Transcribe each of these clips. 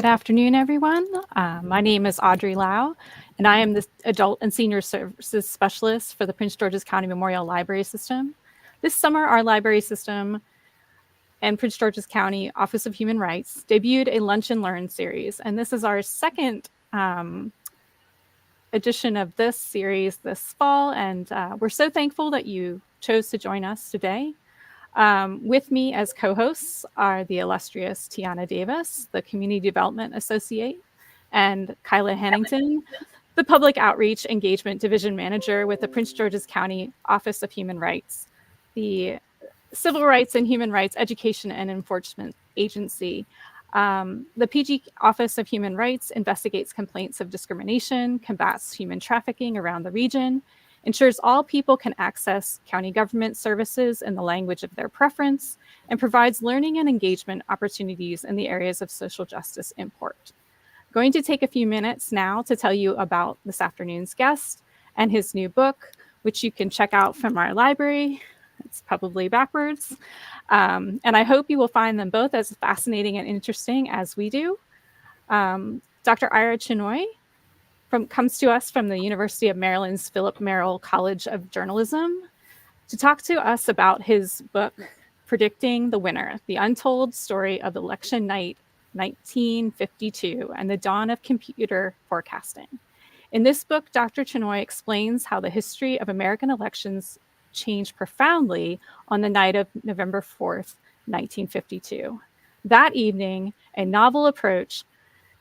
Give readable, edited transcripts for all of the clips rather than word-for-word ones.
afternoon, everyone. My name is Audrey Lau, and I am the Adult and Senior Services Specialist for the Prince George's County Memorial Library System. This summer, our library system and Prince George's County Office of Human Rights debuted a Lunch and Learn series, and this is our second edition of this series this fall, and we're so thankful that you chose to join us today. With me as co-hosts are the illustrious Tiana Davis, the Community Development Associate, and Kyla Hennington, the Public Outreach Engagement Division Manager with the Prince George's County Office of Human Rights, the Civil Rights and Human Rights Education and Enforcement Agency. The PG Office of Human Rights investigates complaints of discrimination, combats human trafficking around the region, ensures all people can access county government services in the language of their preference, and provides learning and engagement opportunities in the areas of social justice import. I'm going to take a few minutes now to tell you about this afternoon's guest and his new book, which you can check out from our library. It's probably backwards. And I hope you will find them both as fascinating and interesting as we do. Dr. Ira Chinoy comes to us from the University of Maryland's Philip Merrill College of Journalism to talk to us about his book, Predicting the Winner, the Untold Story of Election Night 1952 and the Dawn of Computer Forecasting. In this book, Dr. Chinoy explains how the history of American elections changed profoundly on the night of November 4th, 1952. That evening, a novel approach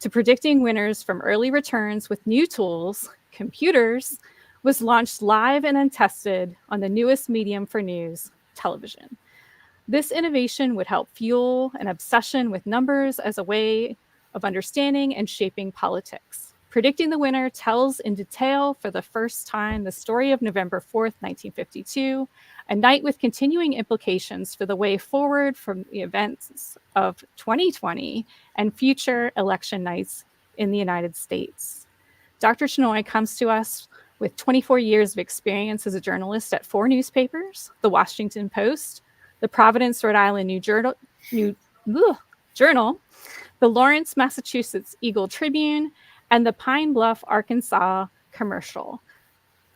to predicting winners from early returns with new tools, computers, was launched live and untested on the newest medium for news, television. This innovation would help fuel an obsession with numbers as a way of understanding and shaping politics. Predicting the Winner tells in detail for the first time the story of November 4th, 1952, a night with continuing implications for the way forward from the events of 2020 and future election nights in the United States. Dr. Chinoy comes to us with 24 years of experience as a journalist at 4 newspapers, the Washington Post, the Providence, Rhode Island Journal, the Lawrence, Massachusetts Eagle Tribune, and the Pine Bluff, Arkansas Commercial.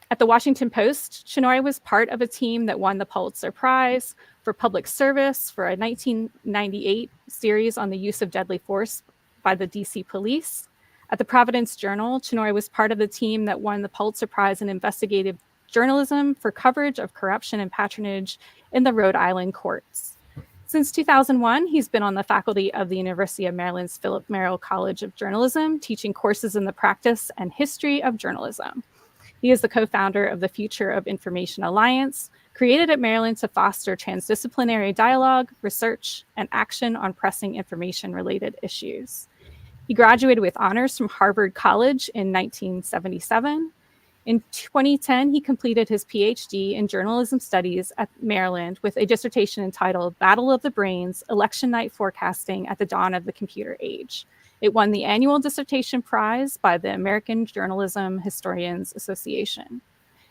At the Washington Post, Chinoy was part of a team that won the Pulitzer Prize for Public Service for a 1998 series on the use of deadly force by the DC police. At the Providence Journal, Chinoy was part of the team that won the Pulitzer Prize in Investigative Journalism for coverage of corruption and patronage in the Rhode Island courts. Since 2001, he's been on the faculty of the University of Maryland's Philip Merrill College of Journalism, teaching courses in the practice and history of journalism. He is the co-founder of the Future of Information Alliance, created at Maryland to foster transdisciplinary dialogue, research, and action on pressing information-related issues. He graduated with honors from Harvard College in 1977. In 2010, he completed his PhD in journalism studies at Maryland with a dissertation entitled Battle of the Brains, Election Night Forecasting at the Dawn of the Computer Age. It won the annual dissertation prize by the American Journalism Historians Association.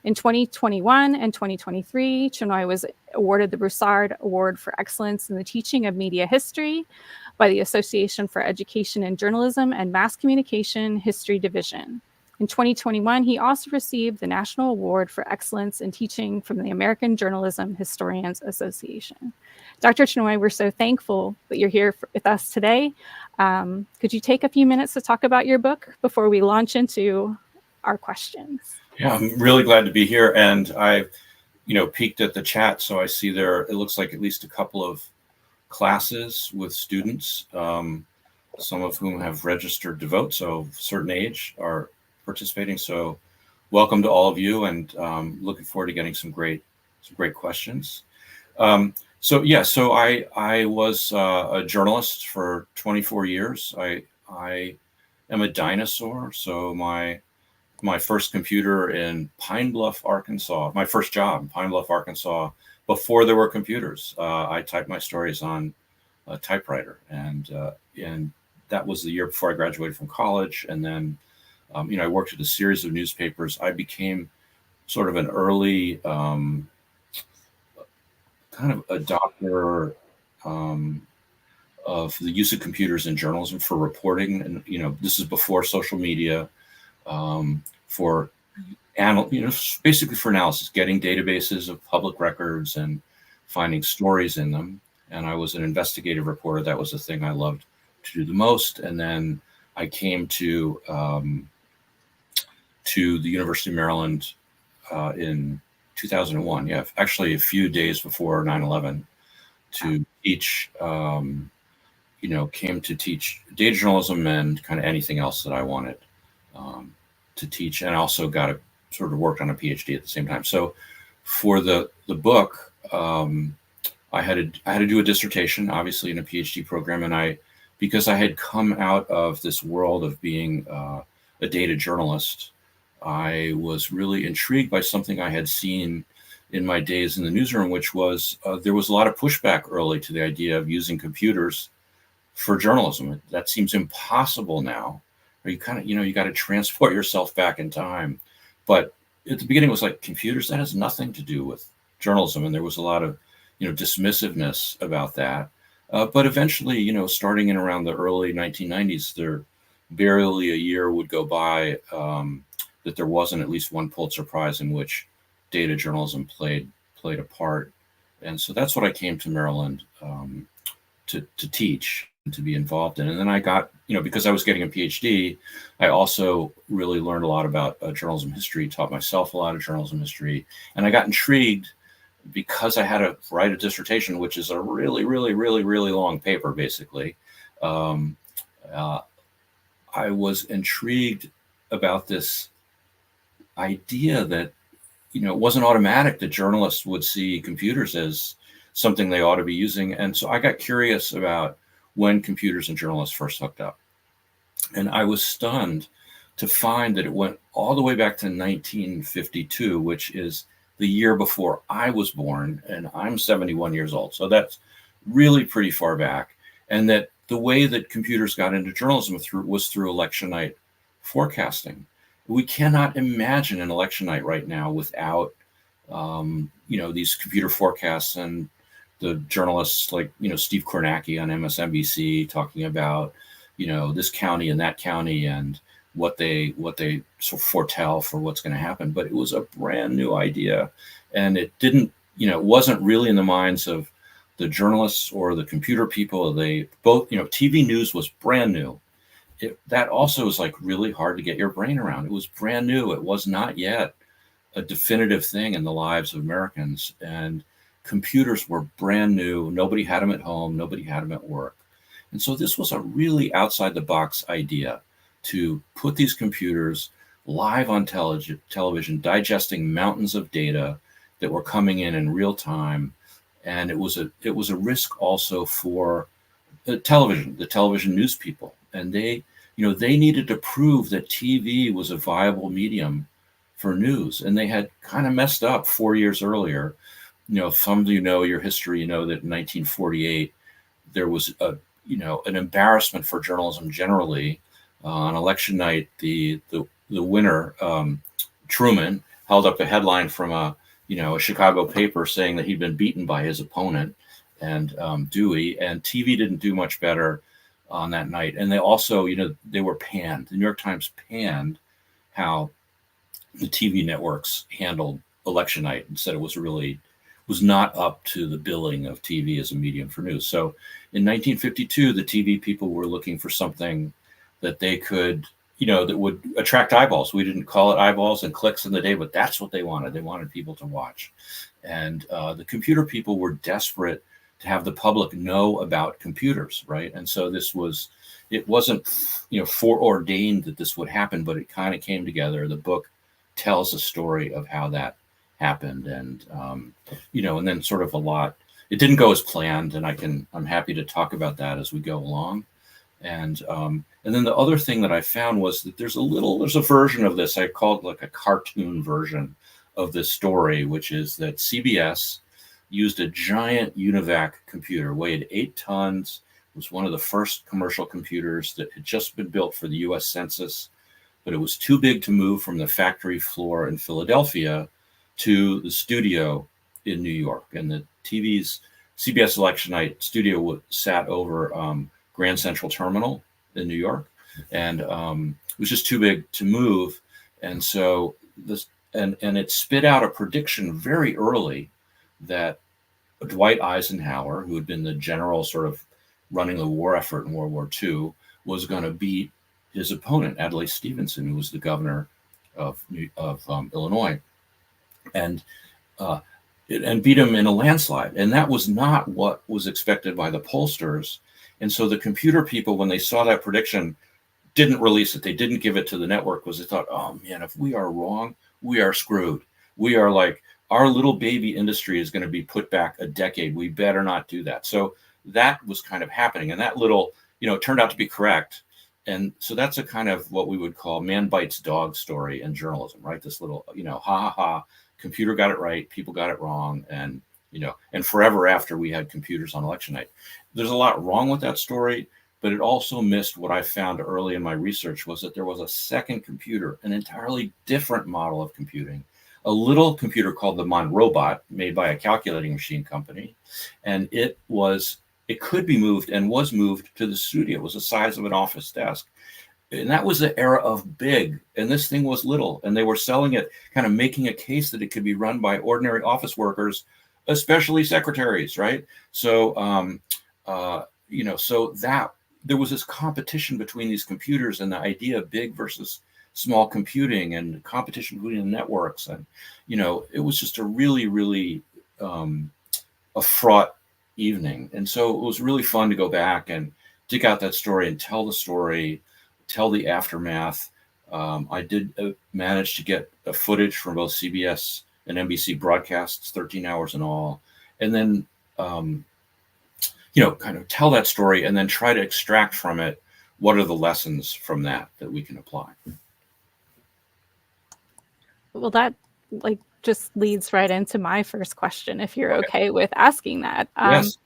In 2021 and 2023, Chinoy was awarded the Broussard Award for Excellence in the Teaching of Media History by the Association for Education in Journalism and Mass Communication History Division. In 2021, he also received the National Award for Excellence in Teaching from the American Journalism Historians Association. Dr. Chinoy, we're so thankful that you're here with us today. Could you take a few minutes to talk about your book before we launch into our questions? Yeah, I'm really glad to be here. And I, peeked at the chat, so I see there, it looks like at least a couple of classes with students, some of whom have registered to vote, so a certain age are participating. So welcome to all of you, and looking forward to getting some great questions. So I was a journalist for 24 years. I am a dinosaur. So my first computer in Pine Bluff, Arkansas, my first job in Pine Bluff, Arkansas, before there were computers, I typed my stories on a typewriter, and that was the year before I graduated from college. And then I worked at a series of newspapers. I became sort of an early kind of adopter the use of computers in journalism for reporting. And, this is before social media, for basically for analysis, getting databases of public records and finding stories in them. And I was an investigative reporter. That was the thing I loved to do the most. And then I came to the University of Maryland in 2001. Yeah, actually a few days before 9/11 to teach. Came to teach data journalism and kind of anything else that I wanted to teach, and also got a sort of worked on a PhD at the same time. So for the book, I had to do a dissertation, obviously in a PhD program, and because I had come out of this world of being a data journalist, I was really intrigued by something I had seen in my days in the newsroom, which was there was a lot of pushback early to the idea of using computers for journalism. That seems impossible now. Or you kind of, you got to transport yourself back in time. But at the beginning, it was like, computers, that has nothing to do with journalism. And there was a lot of, dismissiveness about that. But eventually, starting in around the early 1990s, there barely a year would go by that there wasn't at least one Pulitzer Prize in which data journalism played a part. And so that's what I came to Maryland to teach and to be involved in. And then I got, because I was getting a PhD, I also really learned a lot about journalism history, taught myself a lot of journalism history. And I got intrigued because I had to write a dissertation, which is a really, really, really, really long paper, basically. I was intrigued about this idea that, it wasn't automatic that journalists would see computers as something they ought to be using. And so I got curious about when computers and journalists first hooked up. And I was stunned to find that it went all the way back to 1952, which is the year before I was born, and I'm 71 years old. So that's really pretty far back. And that the way that computers got into journalism was through election night forecasting. We cannot imagine an election night right now without, these computer forecasts and the journalists like, Steve Kornacki on MSNBC talking about, this county and that county and what they sort of foretell for what's going to happen. But it was a brand new idea, and it didn't, it wasn't really in the minds of the journalists or the computer people. They both, TV news was brand new. That also was like really hard to get your brain around. It was brand new. It was not yet a definitive thing in the lives of Americans, and computers were brand new. Nobody had them at home. Nobody had them at work. And so this was a really outside the box idea to put these computers live on television, digesting mountains of data that were coming in real time. And it was a risk also for the television news people. And they needed to prove that TV was a viable medium for news. And they had kind of messed up 4 years earlier. Some of your history, that in 1948, there was an embarrassment for journalism generally. On election night, the winner, Truman, held up a headline from a Chicago paper saying that he'd been beaten by his opponent, and Dewey, and TV didn't do much better on that night. And they also, they were panned. The New York Times panned how the TV networks handled election night and said it was not up to the billing of TV as a medium for news. So in 1952, the TV people were looking for something that they could, that would attract eyeballs. We didn't call it eyeballs and clicks in the day, but that's what they wanted. They wanted people to watch. And the computer people were desperate to have the public know about computers, right? And so it wasn't, foreordained that this would happen, but it kind of came together. The book tells a story of how that happened, and and then sort of it didn't go as planned, and I'm happy to talk about that as we go along. And then the other thing that I found was that there's a version of this, I call it like a cartoon version of this story, which is that CBS used a giant UNIVAC computer, weighed 8 tons, was one of the first commercial computers that had just been built for the US Census, but it was too big to move from the factory floor in Philadelphia to the studio in New York. And the TV's CBS Election Night studio sat over Grand Central Terminal in New York, and it was just too big to move. And so and it spit out a prediction very early that Dwight Eisenhower, who had been the general sort of running the war effort in World War II, was going to beat his opponent, Adlai Stevenson, who was the governor of Illinois, and beat him in a landslide. And that was not what was expected by the pollsters. And so the computer people, when they saw that prediction, didn't release it. They didn't give it to the network because they thought, oh man, if we are wrong, we are screwed. We are like, our little baby industry is going to be put back a decade. We better not do that. So that was kind of happening. And that little, turned out to be correct. And so that's a kind of what we would call man bites dog story in journalism, right? This little, ha ha ha, computer got it right, people got it wrong. And, and forever after we had computers on election night. There's a lot wrong with that story, but it also missed what I found early in my research was that there was a second computer, an entirely different model of computing, a little computer called the Monrobot, made by a calculating machine company. And it could be moved and was moved to the studio. It was the size of an office desk. And that was the era of big. And this thing was little. And they were selling it, kind of making a case that it could be run by ordinary office workers, especially secretaries, right? So, so that there was this competition between these computers and the idea of big versus small computing and competition between the networks. And, it was just a really, really a fraught evening. And so it was really fun to go back and dig out that story and tell the story, tell the aftermath. I did manage to get footage from both CBS and NBC broadcasts, 13 hours in all. And then, kind of tell that story and then try to extract from it what are the lessons from that we can apply. Well, that just leads right into my first question, if you're okay with asking that. Yes.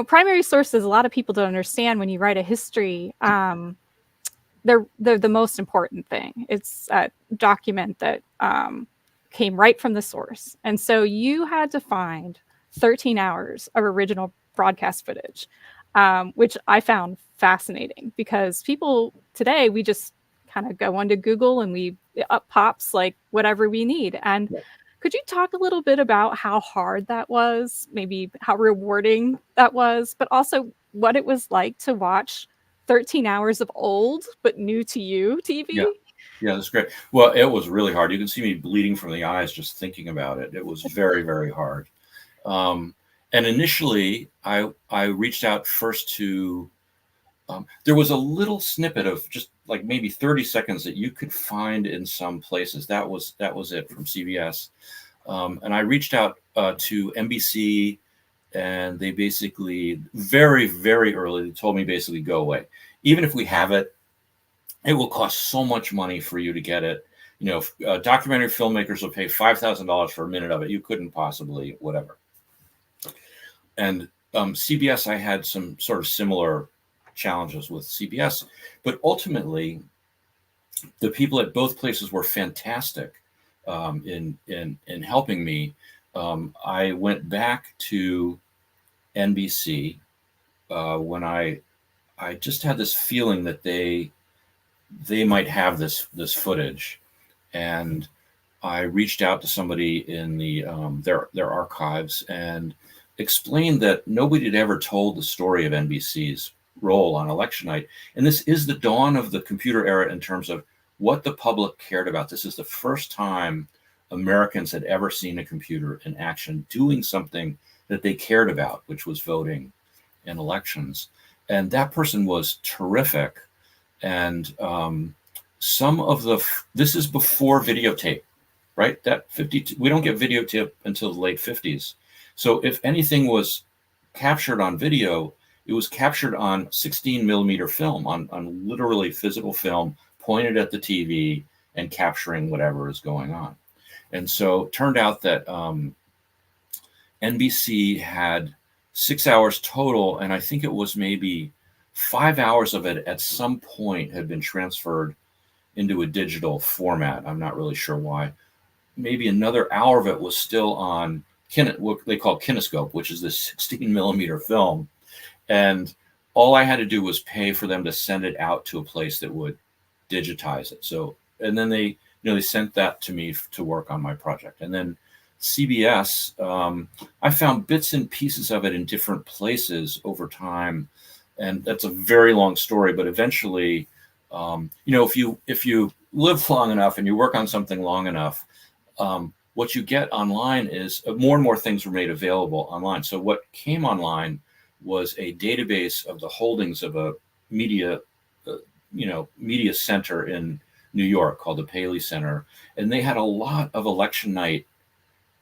Primary sources, a lot of people don't understand when you write a history, they're the most important thing. It's a document that came right from the source. And so you had to find 13 hours of original broadcast footage, which I found fascinating because people today, we just kind of go onto Google and up pops like whatever we need. And could you talk a little bit about how hard that was, maybe how rewarding that was, but also what it was like to watch 13 hours of old but new to you TV? Yeah, that's great. Well, it was really hard. You can see me bleeding from the eyes just thinking about it. It was very, very hard. And initially, I reached out first to there was a little snippet of just like maybe 30 seconds that you could find in some places. That was it from CBS. And I reached out to NBC, and they basically very, very early, they told me basically go away. Even if we have it, it will cost so much money for you to get it. Documentary filmmakers will pay $5,000 for a minute of it. You couldn't possibly, whatever. And CBS, I had some sort of similar challenges with CBS, but ultimately the people at both places were fantastic in helping me. I went back to NBC when I just had this feeling that they might have this footage, and I reached out to somebody in the their archives and explained that nobody had ever told the story of NBC's role on election night. And this is the dawn of the computer era in terms of what the public cared about. This is the first time Americans had ever seen a computer in action doing something that they cared about, which was voting in elections. And that person was terrific. And this is before videotape, right? We don't get videotape until the late 50s. So if anything was captured on video, it was captured on 16 millimeter film, on literally physical film, pointed at the TV and capturing whatever is going on. And so it turned out that NBC had 6 hours total, and I think it was maybe 5 hours of it at some point had been transferred into a digital format. I'm not really sure why. Maybe another hour of it was still on what they call kinescope, which is this 16 millimeter film. And all I had to do was pay for them to send it out to a place that would digitize it. So, and then they sent that to me to work on my project. And then CBS, I found bits and pieces of it in different places over time. And that's a very long story, but eventually, if you live long enough and you work on something long enough, what you get online is more and more things were made available online. So what came online was a database of the holdings of a media center in New York called the Paley Center. And they had a lot of election night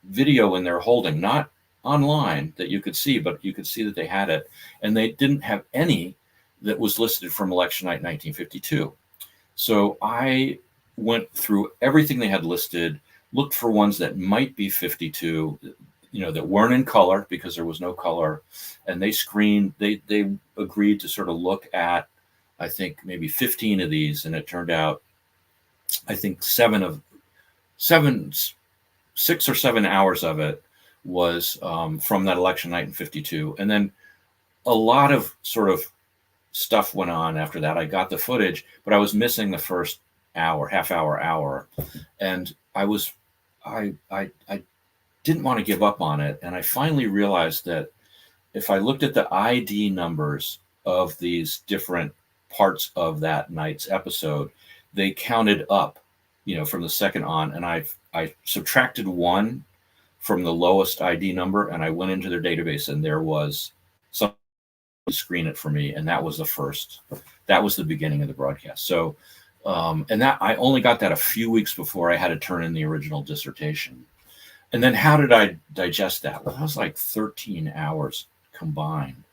video in their holding, not online that you could see, but you could see that they had it. And they didn't have any that was listed from election night 1952. So I went through everything they had listed, looked for ones that might be 52, that weren't in color because there was no color. And they agreed to sort of look at, I think, maybe 15 of these. And it turned out, I think 6 or 7 hours of it was from that election night in 52. And then a lot of sort of stuff went on after that. I got the footage, but I was missing the first half hour. And I didn't want to give up on it. And I finally realized that if I looked at the ID numbers of these different parts of that night's episode, they counted up, from the second on. And I subtracted one from the lowest ID number, and I went into their database, and there was something to screen it for me. And that was the beginning of the broadcast. So, and that I only got that a few weeks before I had to turn in the original dissertation. And then how did I digest that? Well, that was like 13 hours combined.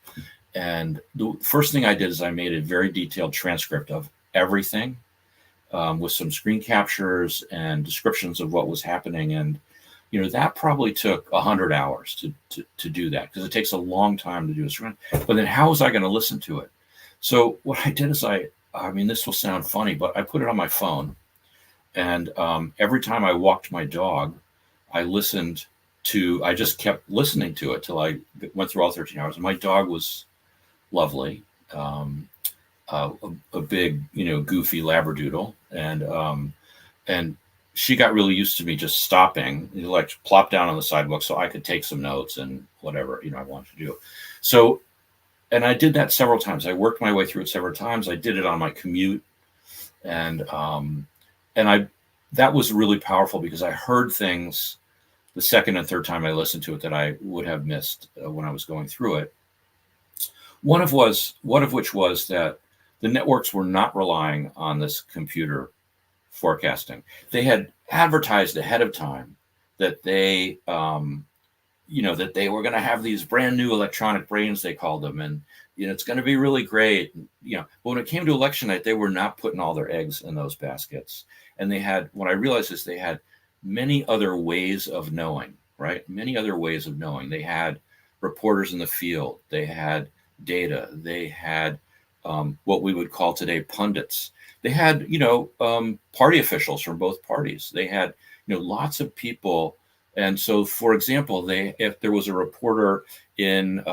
And the first thing I did is I made a very detailed transcript of everything, with some screen captures and descriptions of what was happening. And, that probably took 100 hours to do that, because it takes a long time to do a script. But then how was I going to listen to it? So what I did is I mean, this will sound funny, but I put it on my phone. And every time I walked my dog, I just kept listening to it till I went through all 13 hours. And my dog was lovely. A big, goofy Labradoodle. And she got really used to me just stopping, like plop down on the sidewalk so I could take some notes and whatever, I wanted to do. So, and I did that several times. I worked my way through it several times. I did it on my commute. And that was really powerful, because I heard things the second and third time I listened to it that I would have missed when I was going through it. One of which was that the networks were not relying on this computer forecasting. They had advertised ahead of time that they, that they were going to have these brand new electronic brains, they called them, and it's going to be really great. But when it came to election night, they were not putting all their eggs in those baskets. And what I realized is they had many other ways of knowing, right? Many other ways of knowing. They had reporters in the field. They had data. They had what we would call today pundits. They had, party officials from both parties. They had, lots of people. And so, for example, if there was a reporter in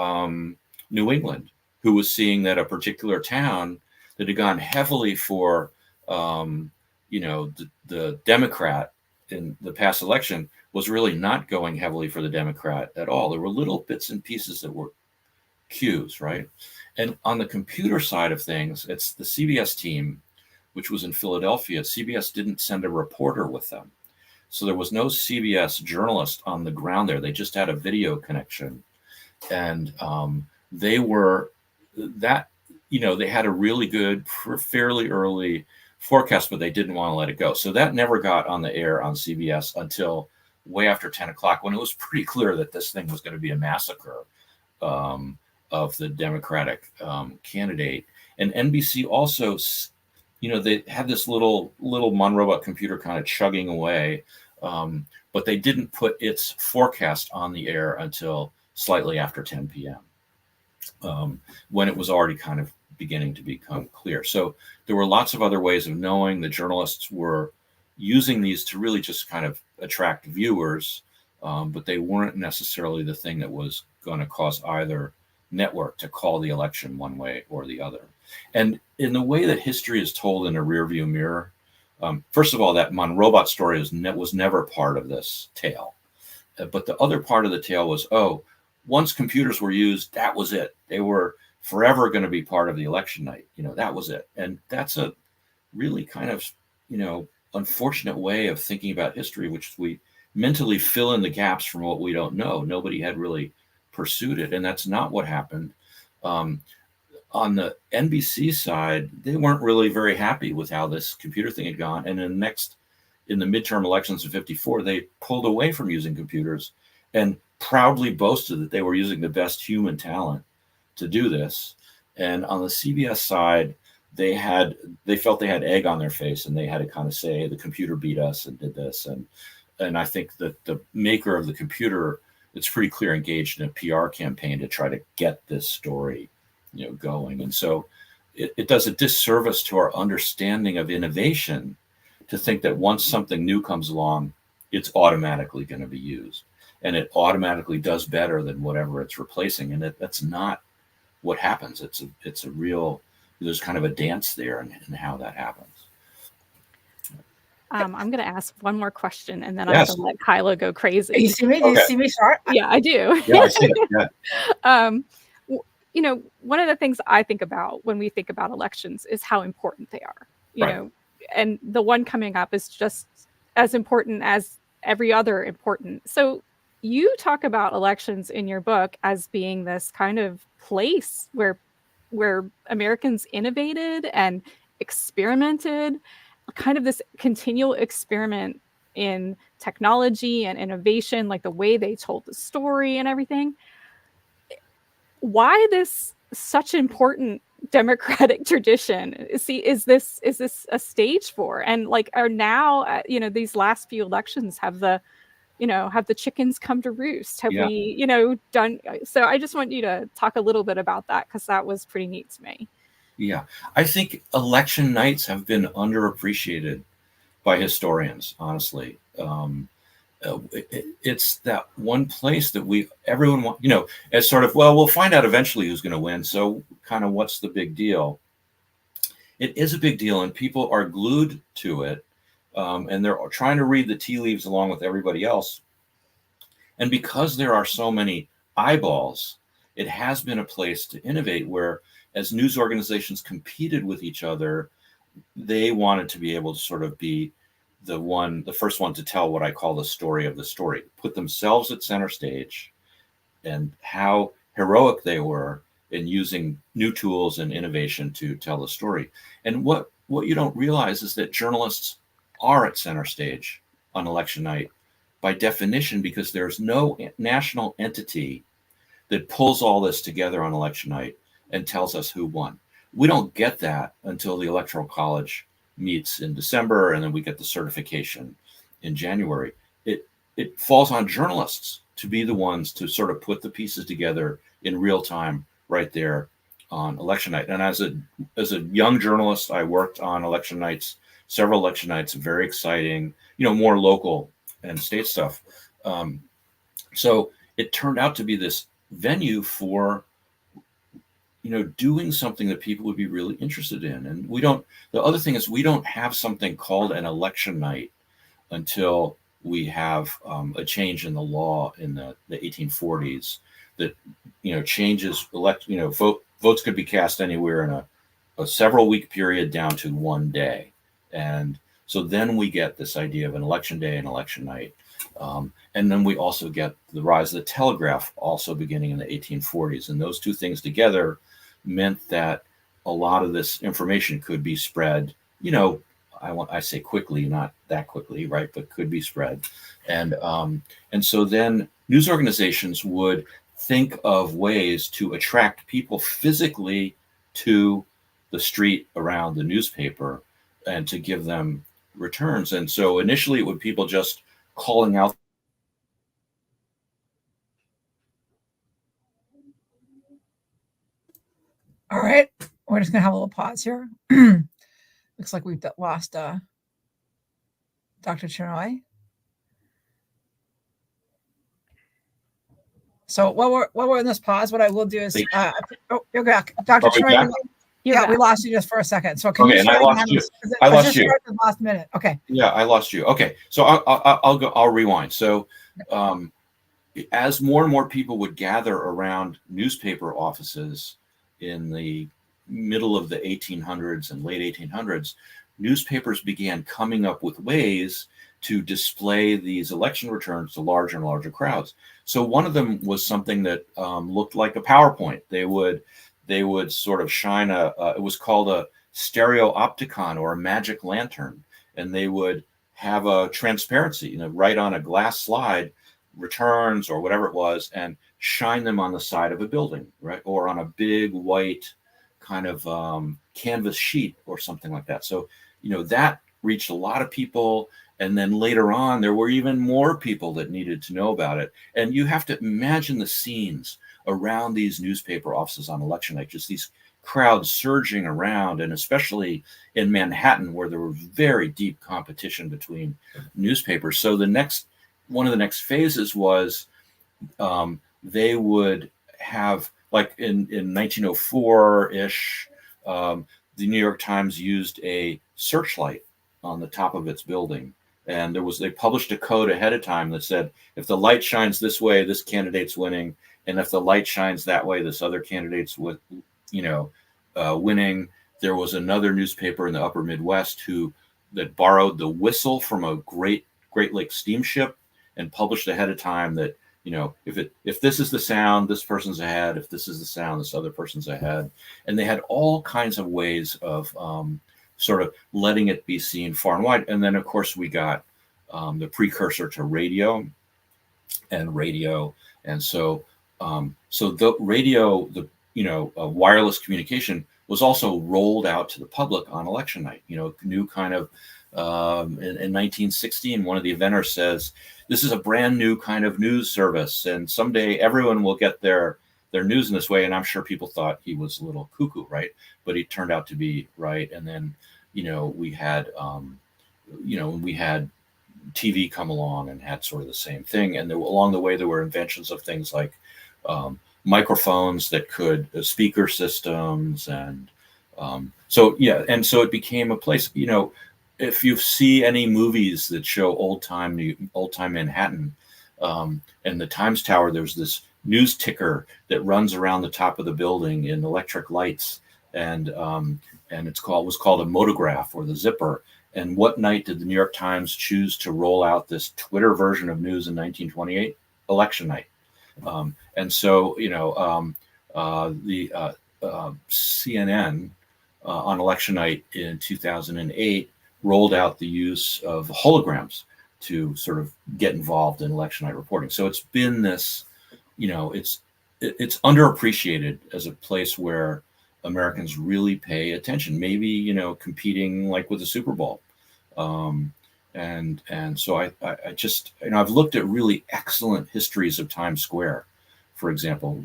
New England who was seeing that a particular town that had gone heavily for, the Democrat in the past election was really not going heavily for the Democrat at all. There were little bits and pieces that were cues, right? And on the computer side of things, it's the CBS team, which was in Philadelphia. CBS didn't send a reporter with them. So there was no CBS journalist on the ground there. They just had a video connection. And they had a really good, fairly early forecast, but they didn't want to let it go. So that never got on the air on CBS until way after 10 o'clock, when it was pretty clear that this thing was going to be a massacre of the Democratic candidate. And NBC also, they had this little Mon robot computer kind of chugging away, but they didn't put its forecast on the air until slightly after 10 p.m., when it was already kind of beginning to become clear. So there were lots of other ways of knowing. The journalists were using these to really just kind of attract viewers. but they weren't necessarily the thing that was going to cause either network to call the election one way or the other. And in the way that history is told in a rearview mirror, first of all, that Monrobot story was never part of this tale. But the other part of the tale was, once computers were used, that was it. They were forever going to be part of the election night. That was it. And that's a really kind of, unfortunate way of thinking about history, which we mentally fill in the gaps from what we don't know. Nobody had really pursued it. And that's not what happened. On the NBC side, they weren't really very happy with how this computer thing had gone. And in the midterm elections of 54, they pulled away from using computers and proudly boasted that they were using the best human talent to do this. And on the CBS side, they felt they had egg on their face, and they had to kind of say, the computer beat us and did this. And I think that the maker of the computer, it's pretty clear, engaged in a PR campaign to try to get this story going. And so it does a disservice to our understanding of innovation to think that once something new comes along, it's automatically going to be used, and it automatically does better than whatever it's replacing. And that's not what happens. It's a real, there's kind of a dance there in how that happens. I'm going to ask one more question, and then Yes. I'm going to let Kyla go crazy. You see me? Do you see me, Shar? Yeah, I do. Yeah, I see it. Yeah. One of the things I think about when we think about elections is how important they are, Right. And the one coming up is just as important as every other important. So you talk about elections in your book as being this kind of place where Americans innovated and experimented, kind of this continual experiment in technology and innovation, like the way they told the story and everything. Why this such important democratic tradition? Is this a stage for? And are now these last few elections have the chickens come to roost? Have we done? So I just want you to talk a little bit about that, because that was pretty neat to me. Yeah, I think election nights have been underappreciated by historians, honestly. It's that one place that everyone wants, as sort of, well, we'll find out eventually who's going to win. So kind of what's the big deal? It is a big deal, and people are glued to it. And they're trying to read the tea leaves along with everybody else. And because there are so many eyeballs, it has been a place to innovate where, as news organizations competed with each other, they wanted to be able to sort of be the first one to tell what I call the story of the story, put themselves at center stage, and how heroic they were in using new tools and innovation to tell the story. And what you don't realize is that journalists are at center stage on election night by definition, because there's no national entity that pulls all this together on election night and tells us who won. We don't get that until the Electoral College meets in December, and then we get the certification in January. It falls on journalists to be the ones to sort of put the pieces together in real time right there on election night. And as a young journalist, I worked on election nights, several election nights, very exciting, more local and state stuff. So it turned out to be this venue for doing something that people would be really interested in. And the other thing is, we don't have something called an election night until we have a change in the law in the 1840s that, changes votes could be cast anywhere in a several week period down to one day. And so then we get this idea of an election day and election night. And then we also get the rise of the telegraph, also beginning in the 1840s. And those two things together meant that a lot of this information could be spread, I say quickly, not that quickly, right? But could be spread. And so then news organizations would think of ways to attract people physically to the street around the newspaper and to give them returns. And so initially it would people just calling out. All right, we're just gonna have a little pause here. Looks like we've lost Dr. Chinoy. So while we're in this pause, what I will do is, you're back, Dr. Are we Chinoy. back? Yeah, we lost you just for a second. So can you and I start lost again? you. I lost you. The last minute. Okay. Yeah, I lost you. Okay, so I'll go. I'll rewind. So, as more and more people would gather around newspaper offices in the middle of the 1800s and late 1800s, newspapers began coming up with ways to display these election returns to larger and larger crowds. So one of them was something that looked like a PowerPoint. They would sort of shine it was called a stereopticon or a magic lantern, and they would have a transparency, right on a glass slide, returns or whatever it was, and shine them on the side of a building, right, or on a big white kind of canvas sheet or something like that. So that reached a lot of people, and then later on there were even more people that needed to know about it. And you have to imagine the scenes around these newspaper offices on election night, just these crowds surging around, and especially in Manhattan, where there was very deep competition between newspapers. So one of the next phases was they would have, like in 1904-ish, the New York Times used a searchlight on the top of its building. And they published a code ahead of time that said, if the light shines this way, this candidate's winning. And if the light shines that way, this other candidate's winning. There was another newspaper in the upper Midwest that borrowed the whistle from a Great Lakes steamship and published ahead of time that, if this is the sound, this person's ahead. If this is the sound, this other person's ahead. And they had all kinds of ways of sort of letting it be seen far and wide. And then, of course, we got the precursor to radio. And so the radio, wireless communication was also rolled out to the public on election night. New kind of in 1916, one of the inventors says, this is a brand new kind of news service, and someday everyone will get their news in this way. And I'm sure people thought he was a little cuckoo, right? But he turned out to be right. And then, we had TV come along and had sort of the same thing. And along the way, there were inventions of things like microphones that could speaker systems. And so it became a place, if you see any movies that show old time Manhattan, and the Times Tower, there's this news ticker that runs around the top of the building in electric lights. And it was called a motograph or the zipper. And what night did the New York Times choose to roll out this Twitter version of news in 1928? Election night. And so, the CNN on election night in 2008 rolled out the use of holograms to sort of get involved in election night reporting. So it's been this, it's underappreciated as a place where Americans really pay attention, maybe, competing like with the Super Bowl. And so I just, I've looked at really excellent histories of Times Square, for example,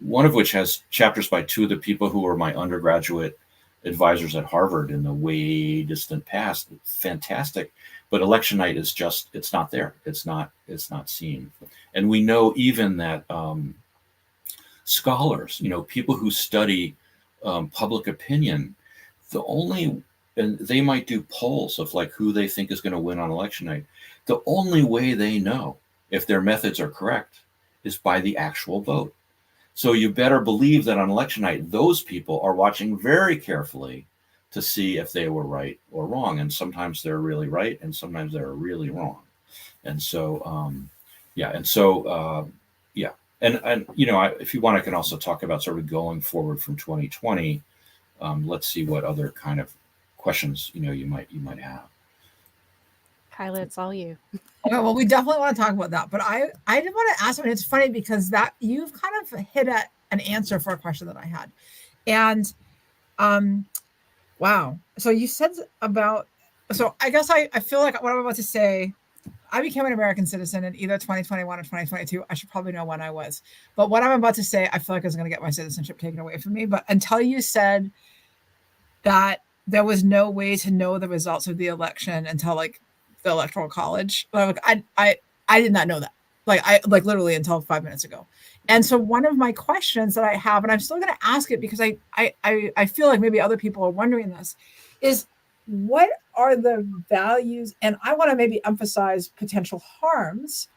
one of which has chapters by two of the people who were my undergraduate advisors at Harvard in the way distant past. Fantastic. But election night is it's not there. It's not seen. And we know even that scholars, people who study public opinion, and they might do polls of like who they think is going to win on election night. The only way they know if their methods are correct is by the actual vote. So you better believe that on election night, those people are watching very carefully to see if they were right or wrong. And sometimes they're really right, and sometimes they're really wrong. And so, And if you want, I can also talk about sort of going forward from 2020. Let's see what other kind of questions you might have. Kyla, it's all you. Okay, well, we definitely want to talk about that, but I did want to ask, and it's funny because that you've kind of hit at an answer for a question that I had, and wow. So you said about, so I guess I feel like what I'm about to say, I became an American citizen in either 2021 or 2022. I should probably know when I was, but what I'm about to say, I feel like is going to get my citizenship taken away from me. But until you said that there was no way to know the results of the election until like the Electoral College, I did not know that. like literally until 5 minutes ago. And so one of my questions that I have, and I'm still going to ask it because I feel like maybe other people are wondering this, is what are the values? And I want to maybe emphasize potential harms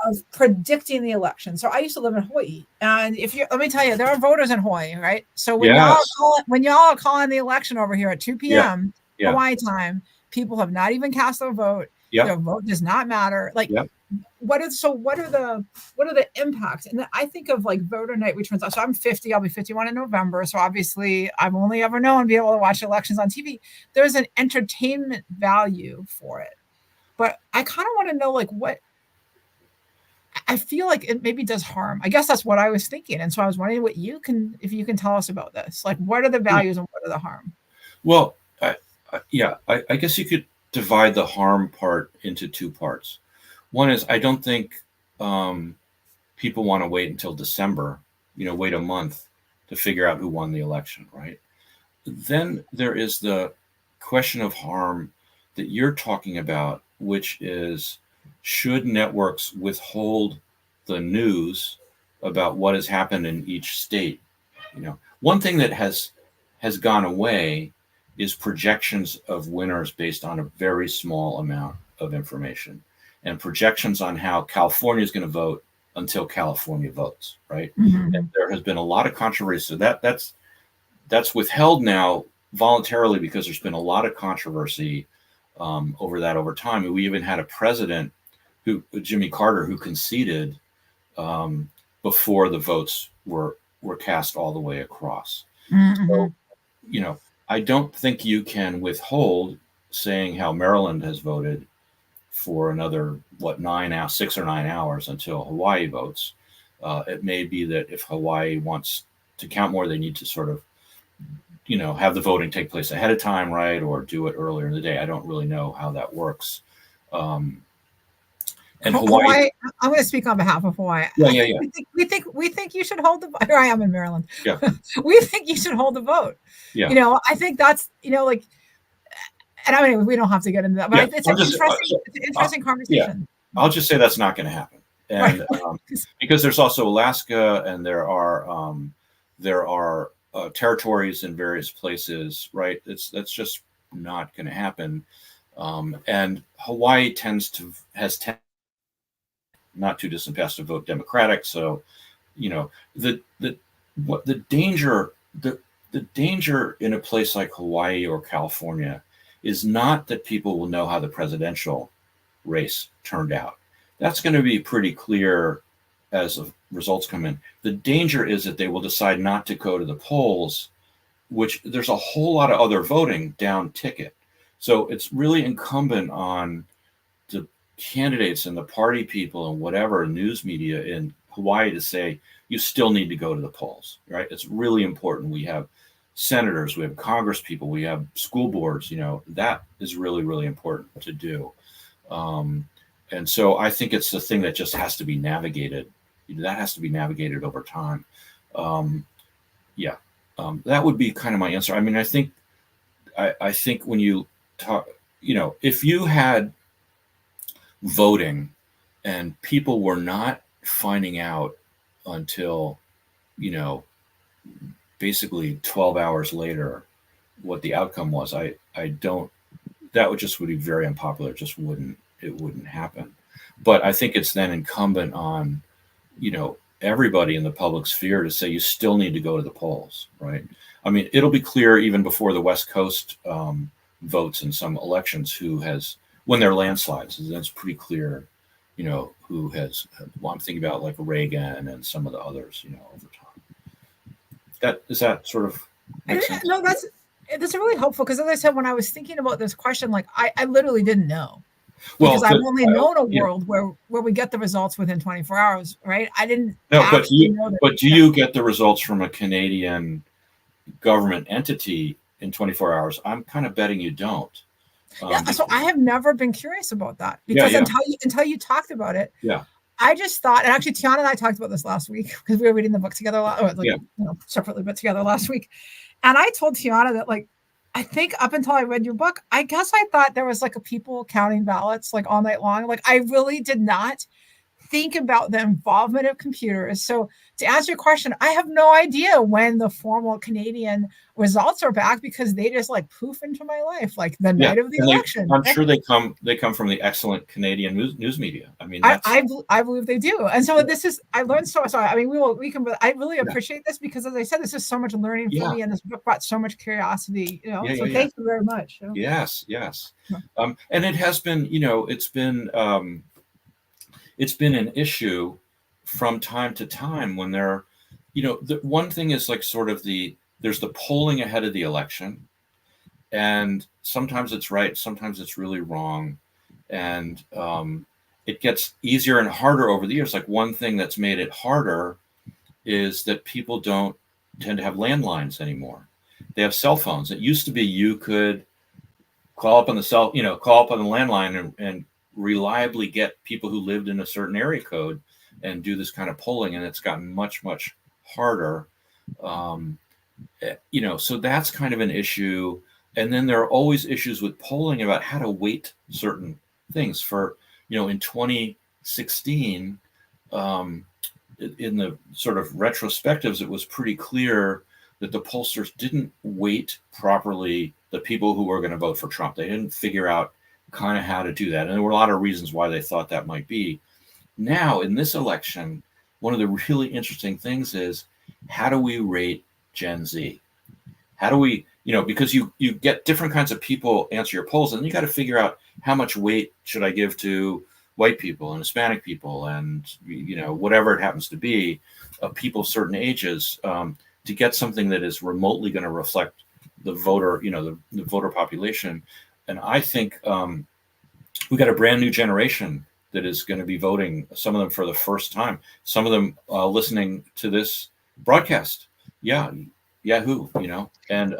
of predicting the election. So I used to live in Hawaii, and let me tell you, there are voters in Hawaii, right? So when y'all are calling the election over here at 2 p.m. Hawaii time, people have not even cast their vote. Their vote does not matter. Like, what are the impacts? And I think of like voter night returns. So I'm 50, I'll be 51 in November. So obviously I've only ever known be able to watch elections on TV. There's an entertainment value for it. But I kind of want to know like what I feel like it maybe does harm. I guess that's what I was thinking. And so I was wondering if you can tell us about this. Like, what are the values and what are the harm? Well, I guess you could divide the harm part into two parts. One is I don't think people want to wait until December, wait a month to figure out who won the election, right? Then there is the question of harm that you're talking about, which is, should networks withhold the news about what has happened in each state? One thing that has gone away is projections of winners based on a very small amount of information, and projections on how California is going to vote until California votes, right? Mm-hmm. And there has been a lot of controversy. So that's withheld now voluntarily because there's been a lot of controversy over time. And we even had a president, Jimmy Carter, who conceded before the votes were cast all the way across. Mm-hmm. So, I don't think you can withhold saying how Maryland has voted for another 6 or 9 hours until Hawaii votes. It may be that if Hawaii wants to count more, they need to sort of, have the voting take place ahead of time, right, or do it earlier in the day. I don't really know how that works. And Hawaii, I'm going to speak on behalf of Hawaii. Yeah. We think you should hold the vote. Here I am in Maryland. Yeah. We think you should hold the vote. Yeah. I think that's, like, and I mean, we don't have to get into that, but it's an interesting conversation. Yeah. I'll just say that's not going to happen. And because there's also Alaska, and there are territories in various places, right? That's just not going to happen. And Hawaii has not too distant past to vote Democratic. So, the danger in a place like Hawaii or California is not that people will know how the presidential race turned out. That's going to be pretty clear as results come in. The danger is that they will decide not to go to the polls, which there's a whole lot of other voting down ticket. So it's really incumbent on the candidates and the party people and whatever news media in Hawaii to say, you still need to go to the polls, right? It's really important. We have senators, we have Congress people, we have school boards, that is really, really important to do. And so I think it's the thing that just has to be navigated. That has to be navigated over time. That would be kind of my answer. I mean, I think when you talk, if you had voting and people were not finding out until, basically 12 hours later what the outcome was, that would be very unpopular. It wouldn't happen. But I think it's then incumbent on, everybody in the public sphere to say you still need to go to the polls, right? I mean, it'll be clear even before the West Coast votes in some elections when there are landslides, it's pretty clear, who has. Well, I'm thinking about like Reagan and some of the others, over time. Is that sort of make sense? No, that's really helpful, because as I said, when I was thinking about this question, like I literally didn't know. Because I've only known a world where we get the results within 24 hours, right? I didn't know that. But do you get the results from a Canadian government entity in 24 hours? I'm kind of betting you don't. So I have never been curious about that, because until you talked about it, I just thought, and actually Tiana and I talked about this last week because we were reading the book together, separately but together last week, and I told Tiana that, like, I think up until I read your book, I guess I thought there was like a people counting ballots like all night long. Like, I really did not think about the involvement of computers. So to answer your question, I have no idea when the formal Canadian results are back, because they just like poof into my life like the night of the election. I'm sure they come from the excellent Canadian news media. I mean, I believe they do. And so this is, I learned so. I mean, I really appreciate this, because as I said, this is so much learning for me, and this book brought so much curiosity. So thank you very much. Yes. And it has been, it's been an issue from time to time when there, the one thing is like sort of there's the polling ahead of the election, and sometimes it's right, sometimes it's really wrong. And it gets easier and harder over the years. Like one thing that's made it harder is that people don't tend to have landlines anymore. They have cell phones. It used to be you could call up on the landline and reliably get people who lived in a certain area code and do this kind of polling. And it's gotten much, much harder. So that's kind of an issue. And then there are always issues with polling about how to weight certain things. For, in 2016, in the sort of retrospectives, it was pretty clear that the pollsters didn't weight properly the people who were going to vote for Trump. They didn't figure out kind of how to do that. And there were a lot of reasons why they thought that might be. Now, in this election, one of the really interesting things is, how do we rate Gen Z? How do we, because you get different kinds of people answer your polls, and you got to figure out how much weight should I give to white people and Hispanic people and, whatever it happens to be, people of certain ages, to get something that is remotely going to reflect the voter, the voter population. And I think we got a brand new generation that is going to be voting, some of them for the first time, some of them listening to this broadcast. Yahoo, and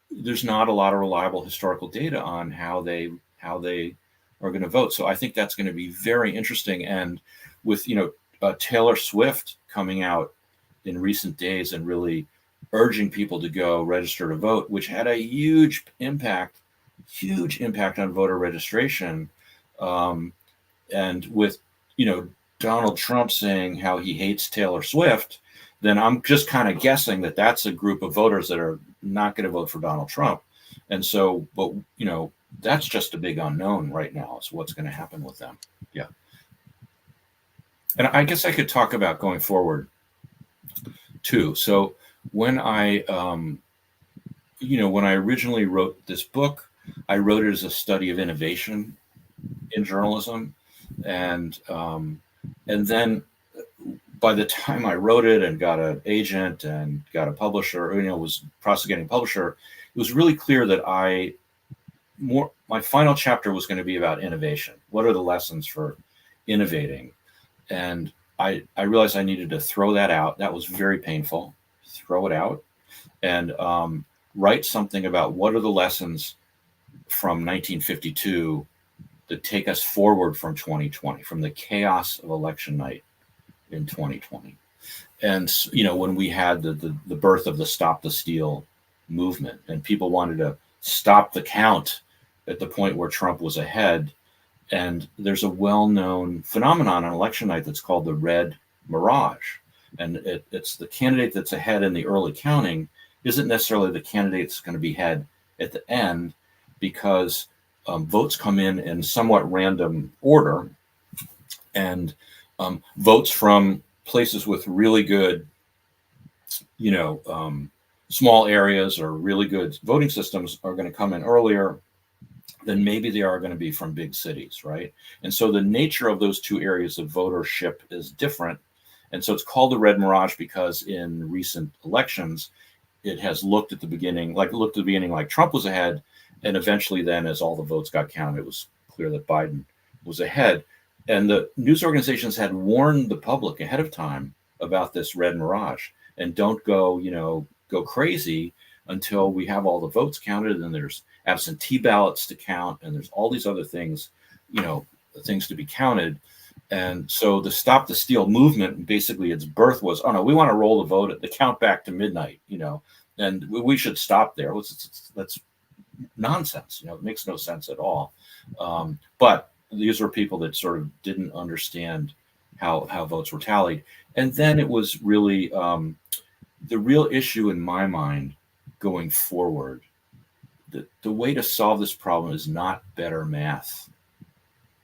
there's not a lot of reliable historical data on how they are going to vote. So I think that's going to be very interesting. And with, Taylor Swift coming out in recent days and really urging people to go register to vote, which had a huge impact on voter registration. And with, Donald Trump saying how he hates Taylor Swift, then I'm just kind of guessing that that's a group of voters that are not going to vote for Donald Trump. And so, but, that's just a big unknown right now, is what's going to happen with them. Yeah. And I guess I could talk about going forward too. So when I originally wrote this book, I wrote it as a study of innovation in journalism. And then by the time I wrote it and got an agent and got a publisher, was prosecuting publisher, it was really clear that my final chapter was going to be about innovation. What are the lessons for innovating? And I realized I needed to throw that out. That was very painful. Throw it out and write something about what are the lessons from 1952 that take us forward from 2020, from the chaos of election night in 2020. And, when we had the birth of the Stop the Steal movement, and people wanted to stop the count at the point where Trump was ahead. And there's a well-known phenomenon on election night that's called the red mirage. And it's the candidate that's ahead in the early counting isn't necessarily the candidate that's going to be ahead at the end, because votes come in somewhat random order, and votes from places with really good, small areas or really good voting systems are going to come in earlier than maybe they are going to be from big cities, right? And so the nature of those two areas of votership is different. And so it's called the red mirage because in recent elections, it has looked at the beginning like Trump was ahead. And eventually then, as all the votes got counted, it was clear that Biden was ahead. And the news organizations had warned the public ahead of time about this red mirage, and don't go crazy until we have all the votes counted, and there's absentee ballots to count, and there's all these other things, things to be counted. And so the Stop the Steal movement, basically its birth was, oh no, we want to roll the vote at the count back to midnight, and we should stop there. That's nonsense. It makes no sense at all. But these were people that sort of didn't understand how votes were tallied. And then it was really the real issue in my mind going forward. The way to solve this problem is not better math.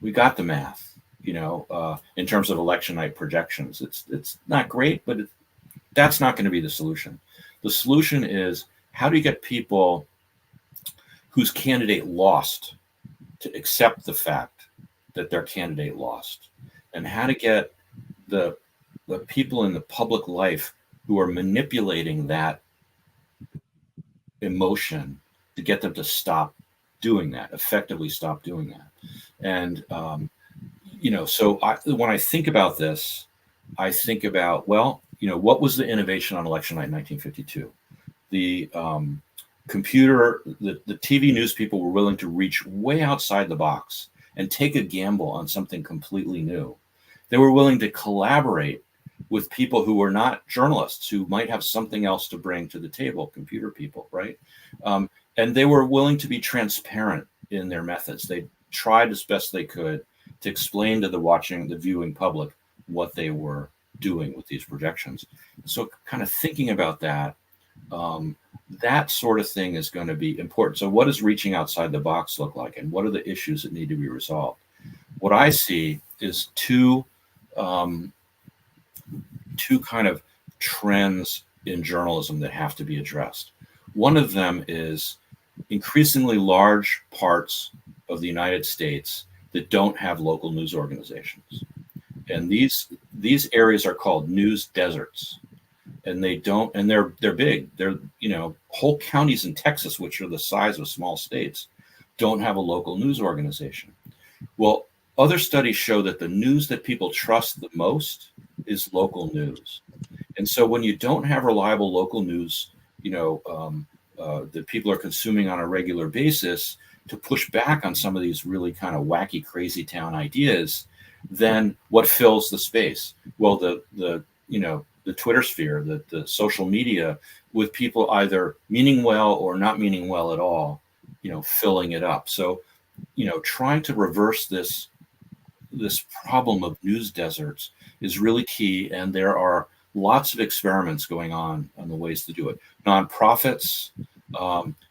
We got the math, in terms of election night projections. It's not great, but that's not going to be the solution. The solution is, how do you get people whose candidate lost to accept the fact that their candidate lost, and how to get the people in the public life who are manipulating that emotion to get them to stop doing that, effectively stop doing that. And, so when I think about this, I think about, well, what was the innovation on election night in 1952? The the TV news people were willing to reach way outside the box and take a gamble on something completely new. They were willing to collaborate with people who were not journalists, who might have something else to bring to the table, computer people, right? And they were willing to be transparent in their methods. They tried as best they could to explain to the viewing public what they were doing with these projections. So kind of thinking about that, that sort of thing is going to be important. So what does reaching outside the box look like? And what are the issues that need to be resolved? What I see is two kind of trends in journalism that have to be addressed. One of them is increasingly large parts of the United States that don't have local news organizations. And these areas are called news deserts. And they're big. They're, whole counties in Texas, which are the size of small states, don't have a local news organization. Well, other studies show that the news that people trust the most is local news. And so when you don't have reliable local news, that people are consuming on a regular basis to push back on some of these really kind of wacky, crazy town ideas, then what fills the space? Well, the Twitter sphere, the social media, with people either meaning well or not meaning well at all, filling it up. So, trying to reverse this problem of news deserts is really key. And there are lots of experiments going on the ways to do it. Nonprofits,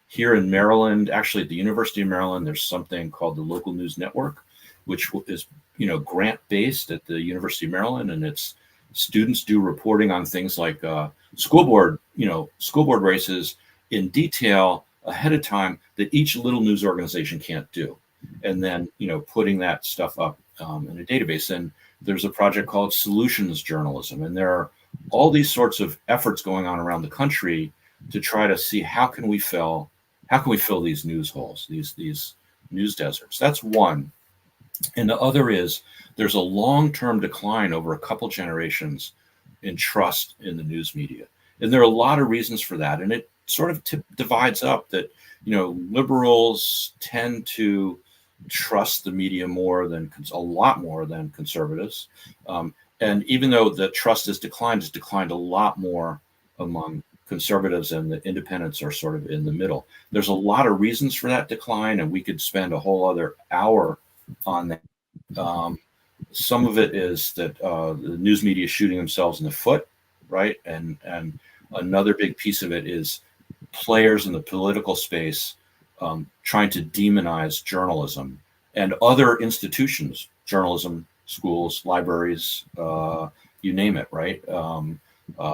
here in Maryland, actually at the University of Maryland, there's something called the Local News Network, which is, grant-based at the University of Maryland, and it's students do reporting on things like school board races in detail ahead of time that each little news organization can't do. And then, putting that stuff up in a database. And there's a project called Solutions Journalism. And there are all these sorts of efforts going on around the country to try to see how can we fill these news holes, these news deserts. That's one. And the other is there's a long-term decline over a couple generations in trust in the news media. And there are a lot of reasons for that. And it sort of divides up that, liberals tend to trust the media a lot more than conservatives. And even though the trust has declined a lot more among conservatives, and the independents are sort of in the middle. There's a lot of reasons for that decline, and we could spend a whole other hour on that. Some of it is that the news media is shooting themselves in the foot, right? And another big piece of it is players in the political space trying to demonize journalism and other institutions, journalism, schools, libraries, you name it, right?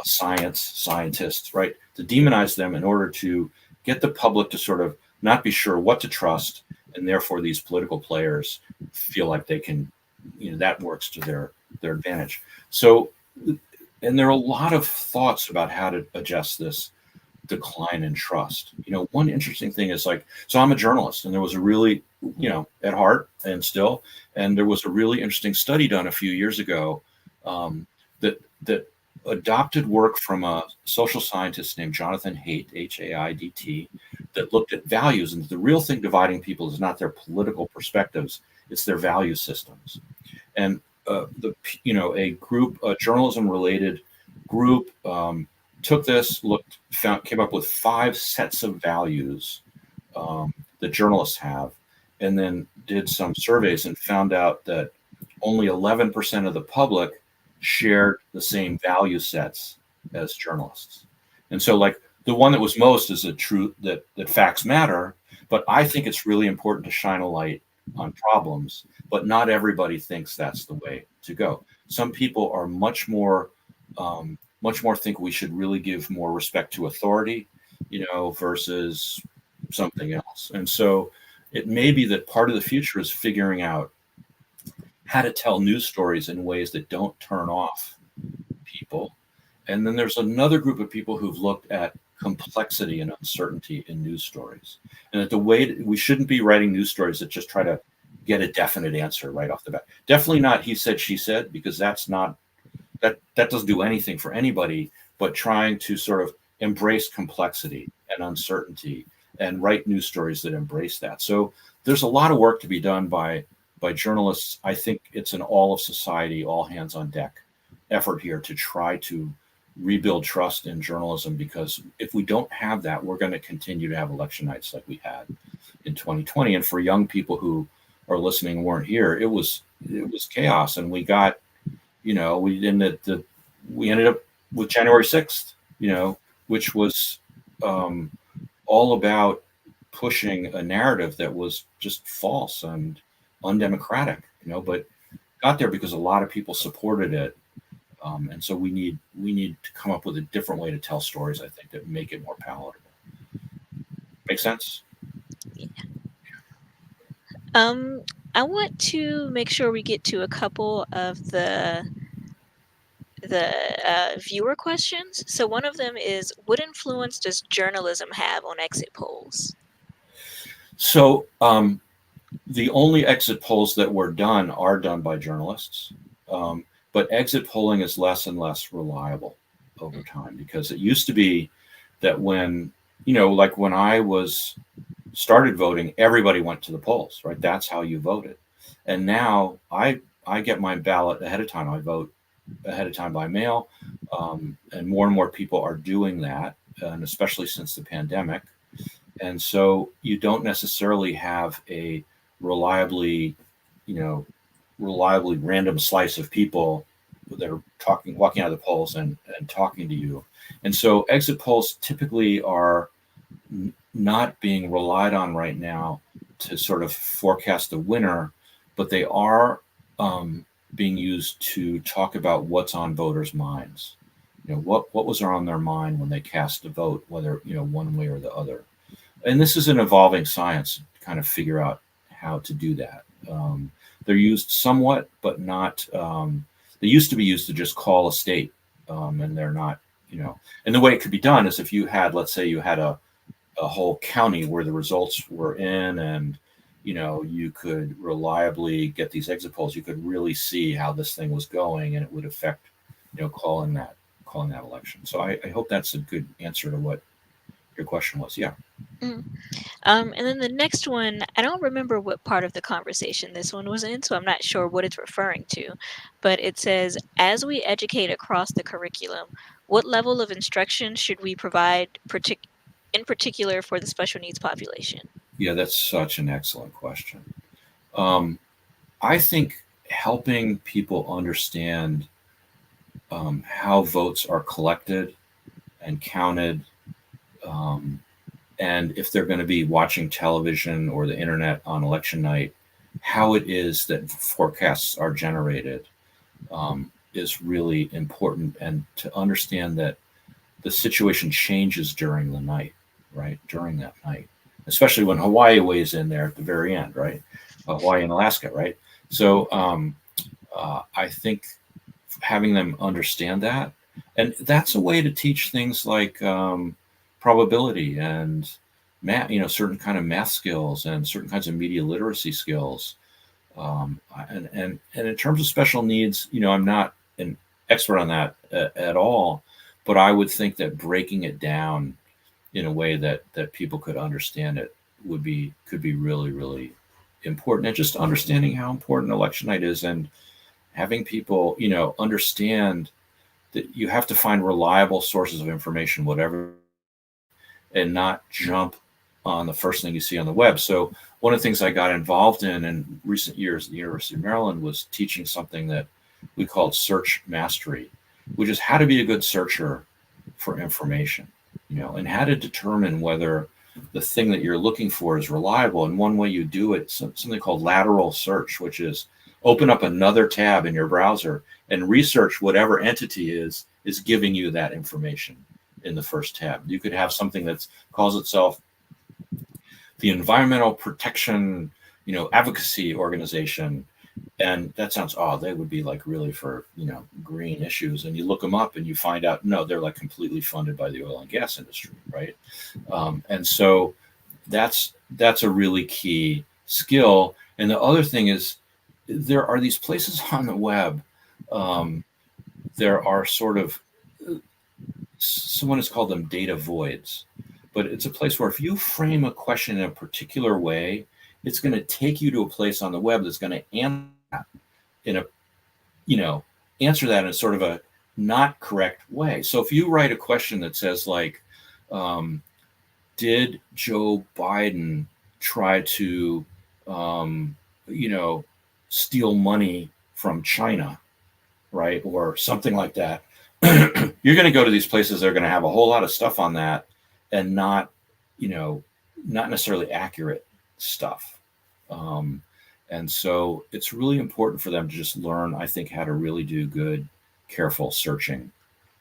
Scientists, right? To demonize them in order to get the public to sort of not be sure what to trust. And therefore, these political players feel like they can, that works to their advantage. So, and there are a lot of thoughts about how to adjust this decline in trust. One interesting thing is so I'm a journalist, and there was a really, at heart and still, and there was a really interesting study done a few years ago that adopted work from a social scientist named Jonathan Haidt, Haidt, that looked at values. And the real thing dividing people is not their political perspectives, it's their value systems. And a journalism-related group took this, came up with 5 sets of values that journalists have, and then did some surveys and found out that only 11% of the public shared the same value sets as journalists. And so, like, the one that was most is the truth that facts matter. But I think it's really important to shine a light on problems. But not everybody thinks that's the way to go. Some people are much more think we should really give more respect to authority, versus something else. And so it may be that part of the future is figuring out how to tell news stories in ways that don't turn off people. And then there's another group of people who've looked at complexity and uncertainty in news stories. And that the way we shouldn't be writing news stories that just try to get a definite answer right off the bat. Definitely not he said, she said, because that doesn't do anything for anybody, but trying to sort of embrace complexity and uncertainty and write news stories that embrace that. So there's a lot of work to be done by journalists. I think it's an all of society, all hands on deck effort here to try to rebuild trust in journalism, because if we don't have that, we're going to continue to have election nights like we had in 2020. And for young people who are listening and weren't here, it was chaos. And we got, we ended up with January 6th, which was all about pushing a narrative that was just false and undemocratic, but got there because a lot of people supported it. And so we need to come up with a different way to tell stories, I think, that make it more palatable. Make sense? Yeah. I want to make sure we get to a couple of the viewer questions. So one of them is, what influence does journalism have on exit polls? So the only exit polls that were done are done by journalists. But exit polling is less and less reliable over time, because it used to be that when, like when I started voting, everybody went to the polls, right? That's how you voted. And now I get my ballot ahead of time. I vote ahead of time by mail. And more people are doing that, and especially since the pandemic. And so you don't necessarily have a reliably random slice of people that are walking out of the polls and talking to you. And so exit polls typically are not being relied on right now to sort of forecast the winner, but they are being used to talk about what's on voters' minds. What was on their mind when they cast a vote, whether, one way or the other. And this is an evolving science to kind of figure out how to do that. They're used somewhat, but not, they used to be used to just call a state, and they're not, and the way it could be done is if you had, let's say you had a whole county where the results were in, and, you could reliably get these exit polls, you could really see how this thing was going, and it would affect, calling that election. So I hope that's a good answer to what your question was. Yeah. Mm. And then the next one, I don't remember what part of the conversation this one was in, so I'm not sure what it's referring to, but it says, as we educate across the curriculum, what level of instruction should we provide in particular for the special needs population? Yeah, that's such an excellent question. I think helping people understand how votes are collected and counted, and if they're going to be watching television or the internet on election night, how it is that forecasts are generated is really important. And to understand that the situation changes during the night, right? During that night, especially when Hawaii weighs in there at the very end, right? Hawaii and Alaska, right? So I think having them understand that, and that's a way to teach things like probability and math, certain kind of math skills and certain kinds of media literacy skills. And in terms of special needs, I'm not an expert on that at all, but I would think that breaking it down in a way that people could understand it could be really, really important. And just understanding how important election night is, and having people, understand that you have to find reliable sources of information, whatever, and not jump on the first thing you see on the web. So one of the things I got involved in recent years at the University of Maryland was teaching something that we called search mastery, which is how to be a good searcher for information, and how to determine whether the thing that you're looking for is reliable. And one way you do it, something called lateral search, which is open up another tab in your browser and research whatever entity is giving you that information in the first tab. You could have something that calls itself the Environmental Protection, Advocacy Organization. And that sounds, they would be like really for, green issues. And you look them up and you find out, no, they're like completely funded by the oil and gas industry, right? And so that's a really key skill. And the other thing is, there are these places on the web. There are sort of, someone has called them data voids, but it's a place where if you frame a question in a particular way, it's going to take you to a place on the web that's going to answer that in a sort of a not correct way. So if you write a question that says like, did Joe Biden try to, steal money from China, right? Or something like that. You're going to go to these places that are going to have a whole lot of stuff on that and not necessarily accurate stuff. And so it's really important for them to just learn, I think, how to really do good, careful searching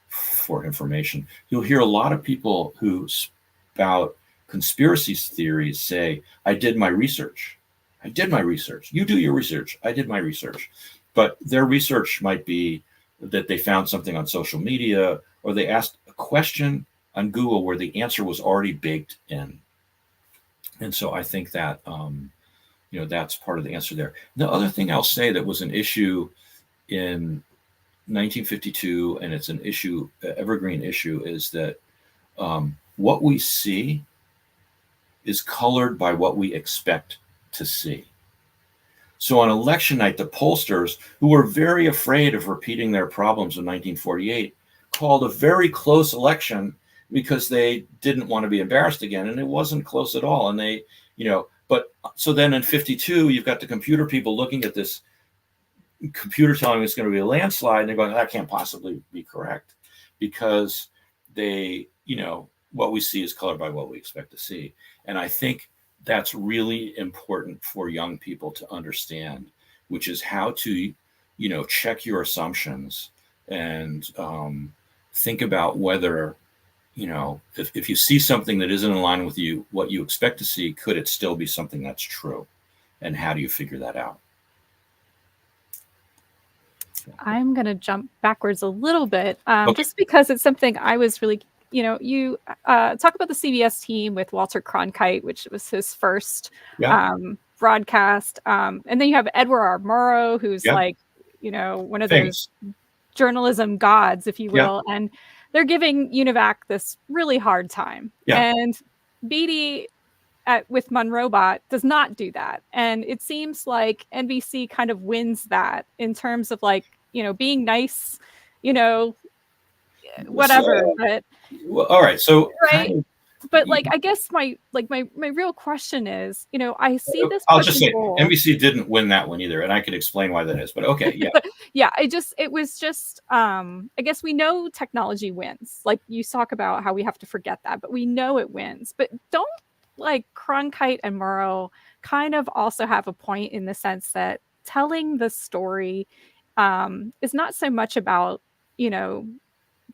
for information. You'll hear a lot of people who spout conspiracy theories say, I did my research. I did my research. You do your research. I did my research. But their research might be that they found something on social media, or they asked a question on Google where the answer was already baked in. And so I think that, that's part of the answer there. The other thing I'll say that was an issue in 1952, and it's an issue, evergreen issue, is that what we see is colored by what we expect to see. So on election night, the pollsters, who were very afraid of repeating their problems in 1948, called a very close election because they didn't want to be embarrassed again. And it wasn't close at all. And they, but so then in 52, you've got the computer people looking at this computer telling it's going to be a landslide. And they're going, that can't possibly be correct, because they, what we see is colored by what we expect to see. And I think that's really important for young people to understand, which is how to, check your assumptions and think about whether, if you see something that isn't in line with what you expect to see, could it still be something that's true? And how do you figure that out? I'm going to jump backwards a little bit, Okay. just because it's something I was really, you talk about the CBS team with Walter Cronkite, which was his first broadcast. And then you have Edward R. Murrow, who's like, one of those journalism gods, if you will. And they're giving UNIVAC this really hard time. And Beatty with Monrobot does not do that. And it seems like NBC kind of wins that in terms of like, being nice, whatever. But well, all right. So right. But like, I guess my real question is, I see this. I'll just say NBC didn't win that one either, and I could explain why that is. But okay, yeah, it was just. I guess we know technology wins. Like you talk about how we have to forget that, but we know it wins. But don't like Cronkite and Murrow kind of also have a point in the sense that telling the story is not so much about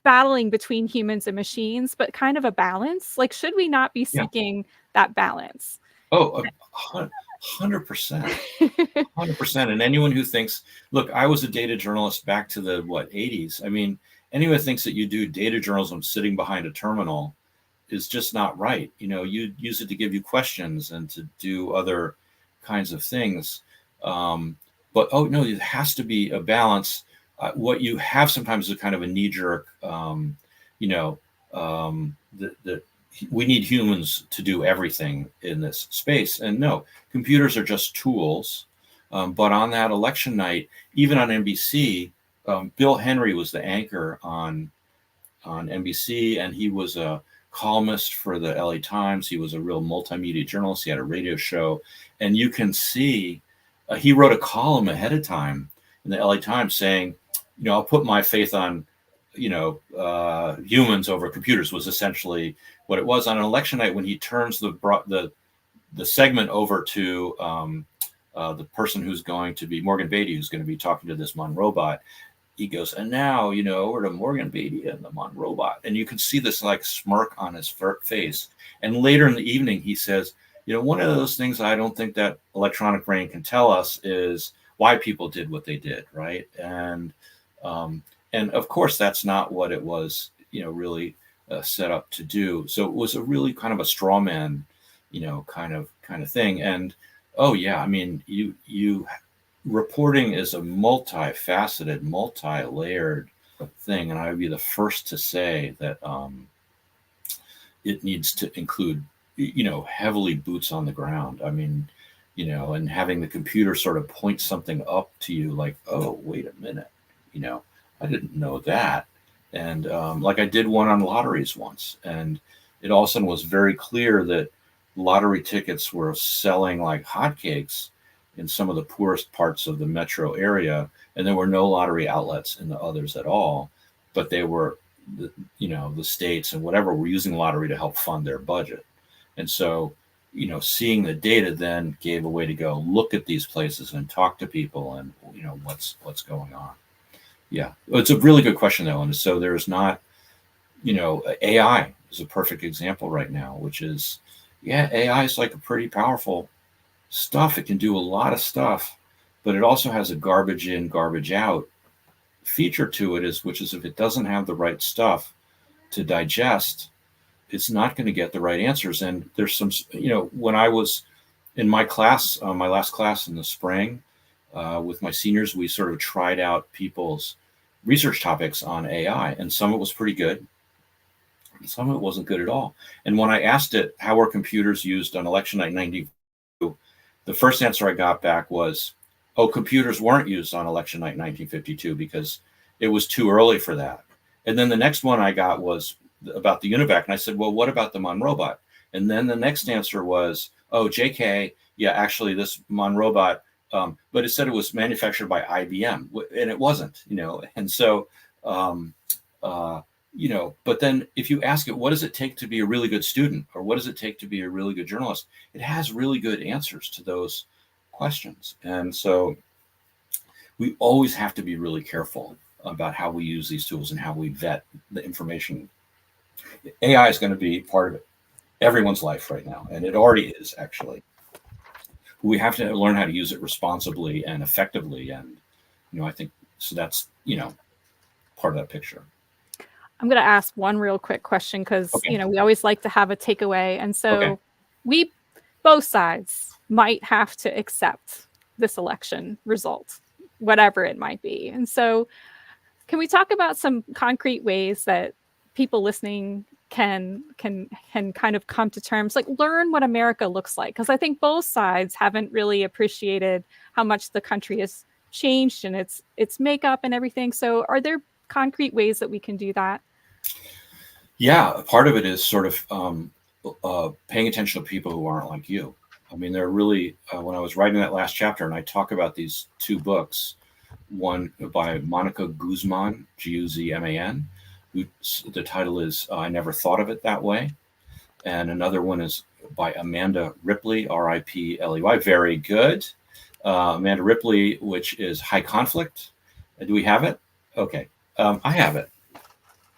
battling between humans and machines, but kind of a balance. Like, should we not be seeking that balance? Oh, 100%. 100%. And anyone who thinks, look, I was a data journalist back to the 80s. I mean, anyone who thinks that you do data journalism sitting behind a terminal is just not right. You use it to give you questions and to do other kinds of things. But no, it has to be a balance. What you have sometimes is kind of a knee-jerk, we need humans to do everything in this space. And no, computers are just tools. But on that election night, even on NBC, Bill Henry was the anchor on NBC, and he was a columnist for the LA Times. He was a real multimedia journalist. He had a radio show, and you can see he wrote a column ahead of time in the LA Times saying, I'll put my faith on, humans over computers, was essentially what it was on an election night when he turns the segment over to the person who's going to be Morgan Beatty, who's going to be talking to this Mon robot. He goes, and now, over to Morgan Beatty and the Mon robot. And you can see this like smirk on his face. And later in the evening, he says, one of those things I don't think that electronic brain can tell us is why people did what they did, right? And of course, that's not what it was, really set up to do. So it was a really kind of a straw man, kind of thing. And oh yeah, I mean, you reporting is a multifaceted, multi-layered thing, and I would be the first to say that it needs to include, heavily boots on the ground. I mean, and having the computer sort of point something up to you, like, oh, wait a minute, I didn't know that, and like I did one on lotteries once, and it all of a sudden was very clear that lottery tickets were selling like hotcakes in some of the poorest parts of the metro area, and there were no lottery outlets in the others at all, but they were, the states and whatever were using lottery to help fund their budget. And so, seeing the data then gave a way to go look at these places and talk to people and, what's going on. Yeah, it's a really good question though. And so there's not, AI is a perfect example right now, which is, AI is like a pretty powerful stuff. It can do a lot of stuff, but it also has a garbage in, garbage out feature to it, which is if it doesn't have the right stuff to digest, it's not going to get the right answers. And there's some, when I was in my class, my last class in the spring, with my seniors, we sort of tried out people's research topics on AI, and some of it was pretty good. Some of it wasn't good at all. And when I asked it, how were computers used on election night 1952, the first answer I got back was, oh, computers weren't used on election night 1952 because it was too early for that. And then the next one I got was about the UNIVAC. And I said, well, what about the Mon robot? And then the next answer was, oh, JK, yeah, actually this Mon robot, but it said it was manufactured by IBM, and it wasn't, And so, but then if you ask it, what does it take to be a really good student, or what does it take to be a really good journalist? It has really good answers to those questions. And so we always have to be really careful about how we use these tools and how we vet the information. AI is going to be part of everyone's life right now, and it already is actually. We have to learn how to use it responsibly and effectively. And, I think, so that's, part of that picture. I'm going to ask one real quick question because, Okay. We always like to have a takeaway. And so Okay. we, both sides, might have to accept this election result, whatever it might be. And so can we talk about some concrete ways that people listening can kind of come to terms, like learn what America looks like? Because I think both sides haven't really appreciated how much the country has changed and its makeup and everything. So are there concrete ways that we can do that? Yeah, part of it is sort of paying attention to people who aren't like you. I mean, they're really, when I was writing that last chapter, and I talk about these two books, one by Monica Guzman, Guzman, who the title is I Never Thought of It That Way. And another one is by Amanda Ripley, Ripley. Very good. Amanda Ripley, which is High Conflict. Do we have it? Okay. I have it.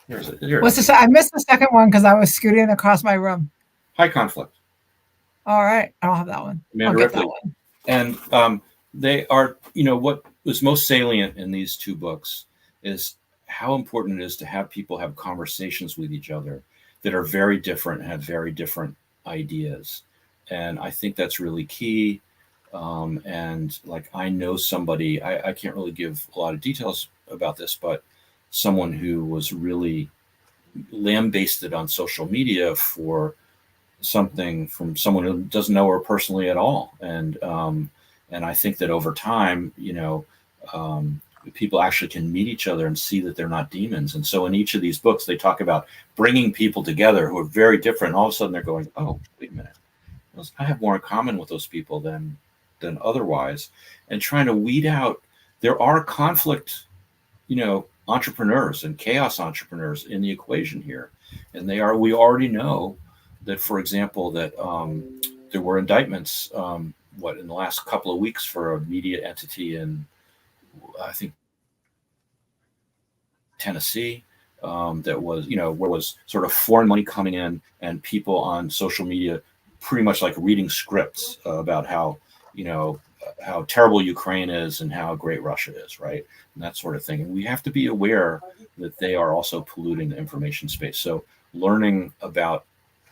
Here's it. Here What's I missed the second one because I was scooting across my room. High Conflict. All right. I don't have that one. Amanda Ripley. And they are, what was most salient in these two books is how important it is to have people have conversations with each other that are very different and have very different ideas. And I think that's really key. And like, I know somebody, I can't really give a lot of details about this, but someone who was really lambasted on social media for something from someone who doesn't know her personally at all. And I think that over time, people actually can meet each other and see that they're not demons. And so in each of these books, they talk about bringing people together who are very different. All of a sudden they're going, oh, wait a minute. I have more in common with those people than otherwise, and trying to weed out. There are conflict, entrepreneurs and chaos entrepreneurs in the equation here, and we already know that, for example, that there were indictments, in the last couple of weeks for a media entity in, I think, Tennessee, that was, where was sort of foreign money coming in, and people on social media pretty much like reading scripts about how terrible Ukraine is and how great Russia is, right? And that sort of thing. And we have to be aware that they are also polluting the information space. So learning about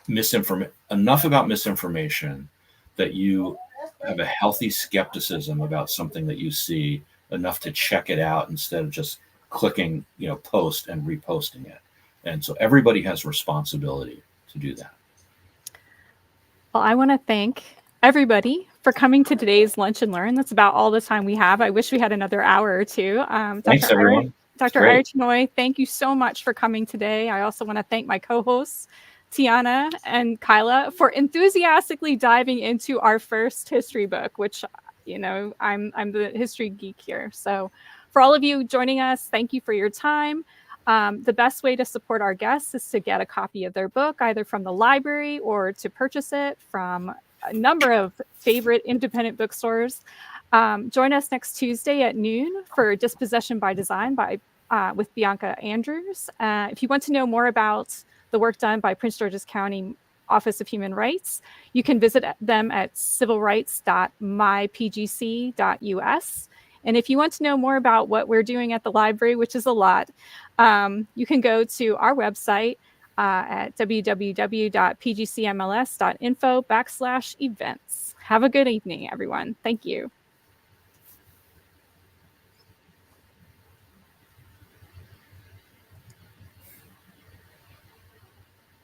enough about misinformation that you have a healthy skepticism about something that you see, enough to check it out instead of just clicking, post and reposting it. And so everybody has responsibility to do that. Well, I want to thank everybody for coming to today's Lunch and Learn. That's about all the time we have. I wish we had another hour or two. Thanks, everyone. Dr. Ira Chinoy, thank you so much for coming today. I also want to thank my co-hosts, Tiana and Kyla, for enthusiastically diving into our first history book, which, I'm the history geek here. So for all of you joining us, thank you for your time. The best way to support our guests is to get a copy of their book, either from the library or to purchase it from a number of favorite independent bookstores. Join us next Tuesday at noon for Dispossession by Design with Bianca Andrews. If you want to know more about the work done by Prince George's County Office of Human Rights, you can visit them at civilrights.mypgc.us. And if you want to know more about what we're doing at the library, which is a lot, you can go to our website at www.pgcmls.info/events. Have a good evening, everyone. Thank you.